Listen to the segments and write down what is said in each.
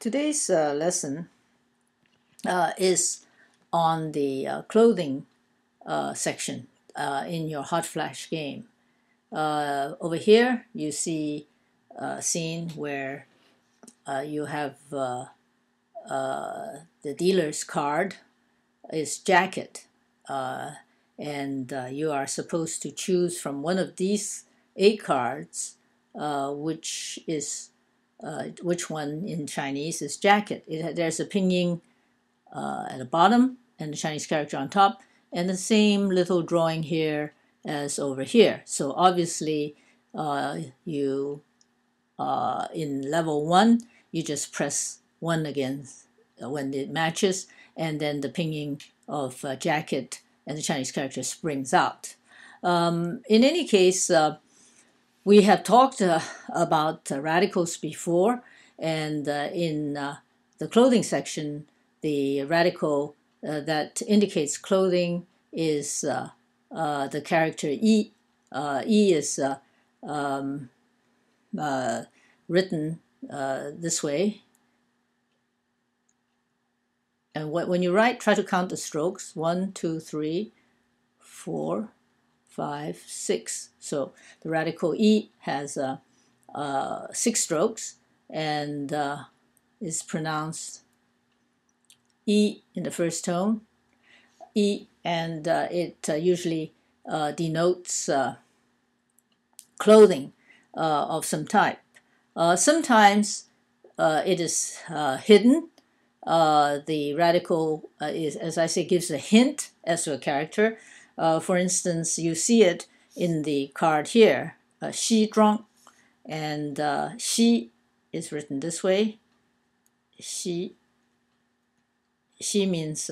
Today's lesson is on the clothing section in your hot flash game. Over here, you see a scene where you have the dealer's card is jacket, and you are supposed to choose from one of these 8 cards which one in Chinese is jacket. There's a pinyin at the bottom and the Chinese character on top, and the same little drawing here as over here. So obviously you in level 1 you just press 1 again when it matches, and then the pinyin of jacket and the Chinese character springs out. In any case, we have talked about radicals before, and in the clothing section, the radical that indicates clothing is the character E. E is written this way. And when you write, try to count the strokes. 1, 2, 3, 4, 5, 6. So the radical E has 6 strokes and is pronounced E in the first tone, E, and it usually denotes clothing of some type. Sometimes it is hidden. The radical is, as I say, gives a hint as to a character. For instance, you see it in the card here, xi zhuang, and xi is written this way. Xi means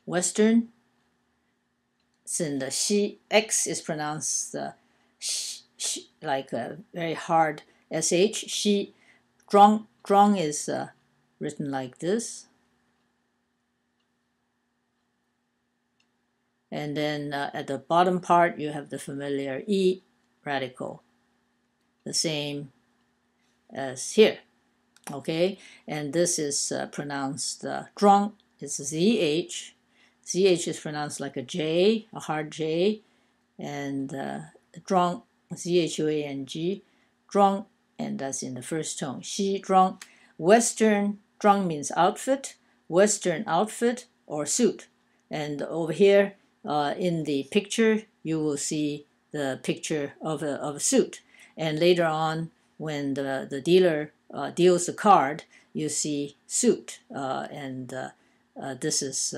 Western. Since the xi, X is pronounced like a very hard sh. Xi zhuang. Zhuang is written like this. And then at the bottom part, you have the familiar E radical, the same as here. Okay, and this is pronounced zhuang. It's ZH. ZH is pronounced like a J, a hard J, and zhuang, ZHUANG, zhuang, and that's in the first tone. Xi zhuang. Western, zhuang means outfit, Western outfit or suit. And over here in the picture, you will see the picture of a suit. And later on, when the dealer deals the card, you see suit, and this is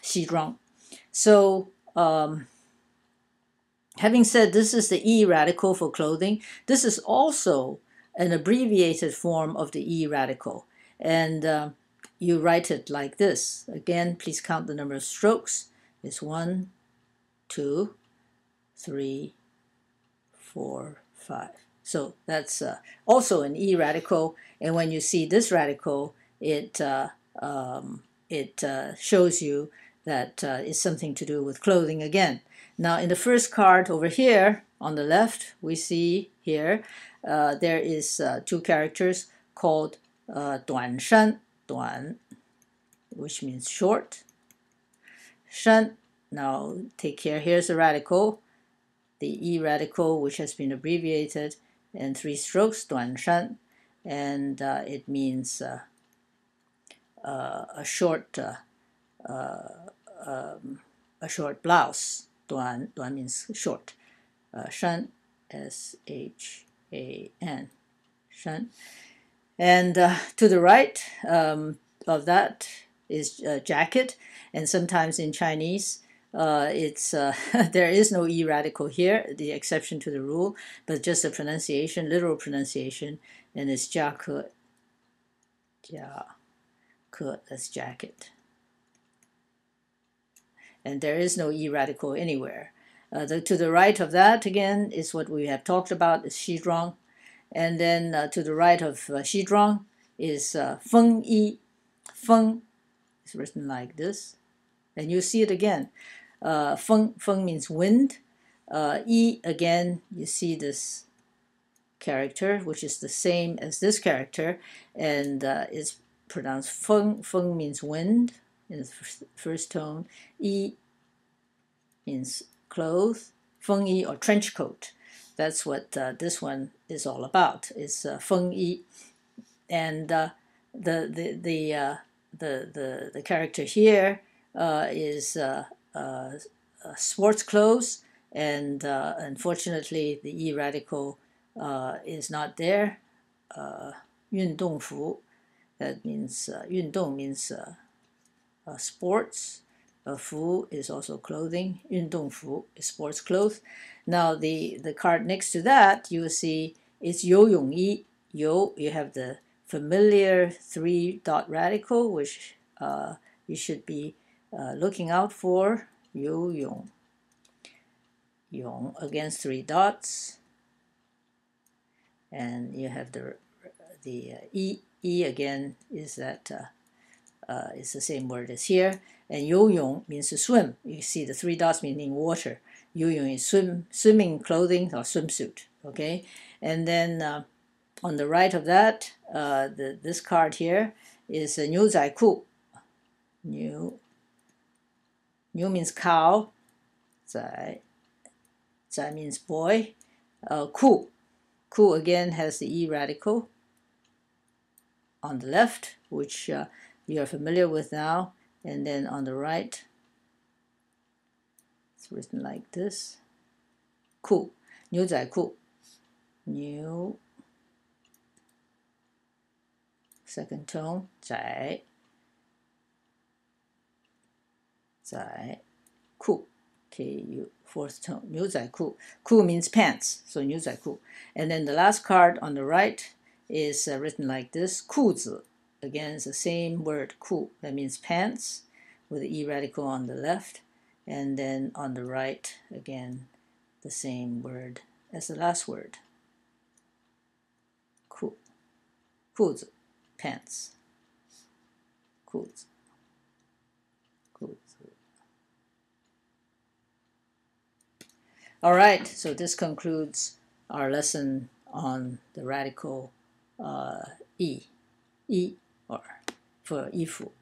xi zhuang. So having said this is the E radical for clothing, this is also an abbreviated form of the E radical, and you write it like this. Again, please count the number of strokes. It's 1, 2, 3, 4, 5. So that's also an E radical, and when you see this radical, it shows you that it's something to do with clothing again. Now, in the first card over here on the left, we see here there is 2 characters called duan shan, duan, which means short, shan. Now, take care. Here's a radical, the E radical, which has been abbreviated, and 3 strokes, duan shan, and it means a short blouse. Duan means short. Shan, S-H-A-N, shan. And to the right of that is jacket, and sometimes in Chinese it's there is no E radical here, the exception to the rule, but just a pronunciation, literal pronunciation, and it's jia ke, that's jacket. And there is no E radical anywhere. To the right of that, again, is what we have talked about, is xi zhuang. And then to the right of xi zhuang is feng yi. Feng is written like this. And you see it again. Feng means wind. Yi, again, you see this character, which is the same as this character, and is pronounced feng. Feng means wind in the first tone. Yi means clothes. Feng yi, or trench coat. That's what this one is all about. It's feng yi, and the character here is sports clothes, and unfortunately the E radical is not there. 运动服, that means 运动 means sports. 服 is also clothing. 运动服 is sports clothes. Now the card next to that, you will see it's 游泳衣. You have the familiar 3-dot radical, which you should be looking out for. 游泳, 泳 against 3 dots, and you have the E again is that it's the same word as here. And 游泳 means to swim. You see the 3 dots meaning water. 游泳 is swimming clothing or swimsuit. Okay, and then on the right of that, this card here is 牛仔裤. 牛 means cow. 仔 means boy. 裤 again has the E radical on the left, which you are familiar with now, and then on the right, it's written like this. 裤 牛仔裤 牛 second tone 仔 裤 Ku fourth tone 牛仔裤 ku means pants, so 牛仔裤. And then the last card on the right is written like this. 裤子 again is the same word 裤, that means pants, with the E radical on the left, and then on the right again the same word as the last word. 裤 裤子 pants 裤子 All right, so this concludes our lesson on the radical E or for 衣服.